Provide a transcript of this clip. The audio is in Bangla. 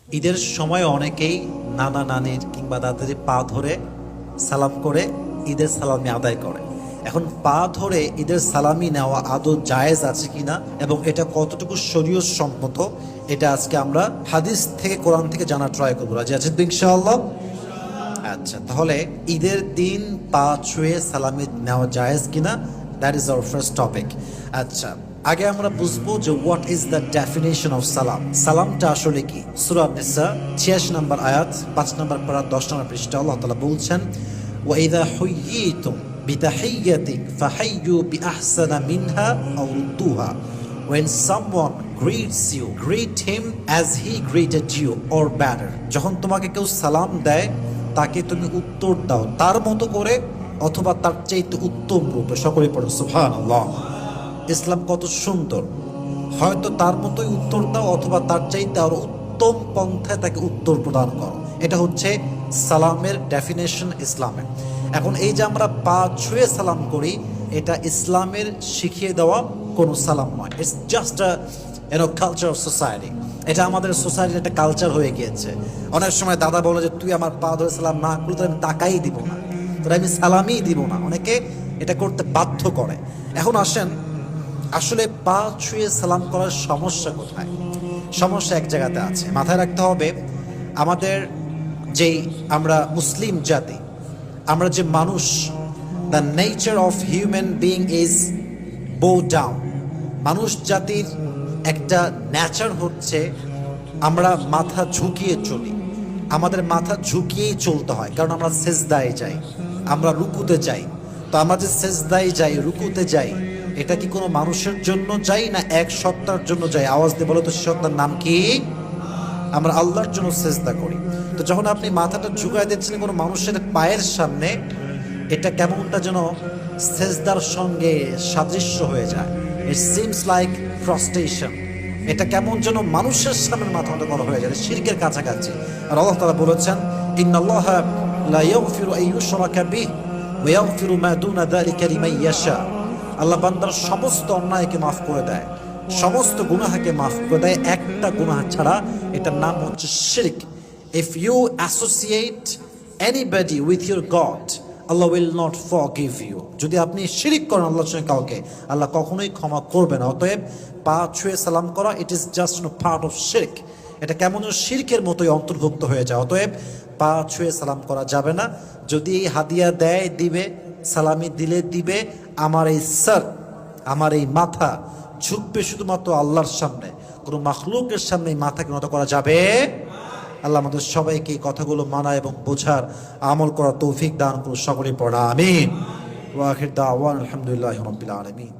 ঈদের সময় অনেকেই নানা নানির কিংবা দাদাদের পা ধরে সালাম করে ঈদের সালামি আদায় করে। এখন পা ধরে ঈদের সালামি নেওয়া আদৌ জায়েজ আছে কিনা এবং এটা কতটুকু শরীয়ত সম্মত, এটা আজকে আমরা হাদিস থেকে, কোরআন থেকে জানার ট্রাই করবো। রাজি আছেন ইনশাআল্লাহ? আচ্ছা, তাহলে ঈদের দিন পা ছুঁয়ে সালামি নেওয়া জায়েজ কিনা, that is our first topic. আচ্ছা, আগে আমরা বুঝবো যে what is the definition of সালাম। সালামটা আসলে কি? সূরা নিসা 86 নম্বর আয়াত, 5 নম্বর পারা 10 নম্বর পৃষ্ঠা আল্লাহ তাআলা বলছেন, ওয়া ইযা হুয়্যিতুম বিতাহিয়্যাতিন ফাহাইয়্যু বিআহসানা মিনহা আও রুদ্দুহা। When someone greets you, greet him as he greeted you or better. যখন তোমাকে কেউ সালাম দেয়, তাকে তুমি উত্তর দাও তার মতো করে অথবা তার চাইতে উত্তম রূপে। সকলে পড়ো সুবহানাল্লাহ। ইসলাম কত সুন্দর! হয়তো তার মতোই উত্তর দাও অথবা তার চাইতে আরো উত্তম পন্থায় তাকে উত্তর প্রদান করো। এটা হচ্ছে সালামের ডেফিনেশন ইসলামের। এখন এই যে আমরা পা ছুঁয়ে সালাম করি, এটা ইসলামের শিখিয়ে দেওয়া কোনো সালাম নয়। It's just culture of society. এটা আমাদের সোসাইটির একটা কালচার হয়ে গিয়েছে। অনেক সময় দাদা বলে যে তুই আমার পা ধরে সালাম না করলে তো আমি তাকাই দিব না, তোরা আমি সালামই দিব না। অনেকে এটা করতে বাধ্য করে। এখন আসেন, আসলে পা ছুঁয়ে সালাম করার সমস্যা কোথায়? সমস্যা এক জায়গাতে আছে। মাথায় রাখতে হবে, আমাদের যেই আমরা মুসলিম জাতি, আমরা যে মানুষ, the nature of human being is বো ডাউন। মানুষ জাতির একটা নেচার হচ্ছে আমরা মাথা ঝুঁকিয়ে চলি। আমাদের মাথা ঝুঁকিয়েই চলতে হয়, কারণ আমরা সেজদায় যাই, আমরা রুকুতে যাই। তো আমরা যে সেজদায় যাই, রুকুতে যাই, এটা কি কোনো মানুষের জন্য যাই না এক সত্তার জন্য যাই? আওয়াজ দিয়ে বলো তো, সে সত্তার নাম কি? আমরা আল্লাহর জন্য সেজদা করি। তো যখন আপনি মাথাটা ঝুঁকায় দিচ্ছেন কোনো মানুষের পায়ের সামনে, এটা কেমনটা যেন সেজদার সঙ্গে সাদৃশ্য হয়ে যায়। It seems like prostration. এটা কেমন যেন মানুষের সামনে মাথা মতো করা হয়ে যায়, শিরকের কাছাকাছি। আর আল্লাহ তাআলা বলেছেন, ইন্নাল্লাহা লা ইয়াগফিরু আন ইউশরাকা বিহি ওয়া ইয়াগফিরু মা দুনা যালিকা লিমান ইয়াশা। আল্লাহ বান্দার সমস্ত অন্যায়কে মাফ করে দেয়, সমস্ত গুনাহকে মাফ করে দেয়, একটা গুনাহ ছাড়া। এটার নাম হচ্ছে শিরক। If you associate anybody with your god, Allah will not forgive you. যদি আপনি শিরক করেন আল্লাহর সঙ্গে কাউকে, আল্লাহ কখনোই ক্ষমা করবে না। অতএব পা ছুঁয়ে সালাম করা, it is just part of শিরক। এটা কেমন শিরকের মতোই অন্তর্ভুক্ত হয়ে যায়। অতএব পা ছুঁয়ে সালাম করা যাবে না। যদি হাদিয়া দেয় দিবে, সালামি দিলে দিবে। আমার এই সর, আমার এই মাথা ঝুঁকবে শুধুমাত্র আল্লাহর সামনে, কোনো মাখলুকের সামনে এই মাথাকে নত করা যাবে। আল্লাহ আমাদের সবাইকে এই কথাগুলো মানা এবং বোঝার, আমল করার তৌফিক দান করুন। সকলে পড়া আমিন। ওয়া আখির দাওয়ানা আলহামদুলিল্লাহি রাব্বিল আলামিন।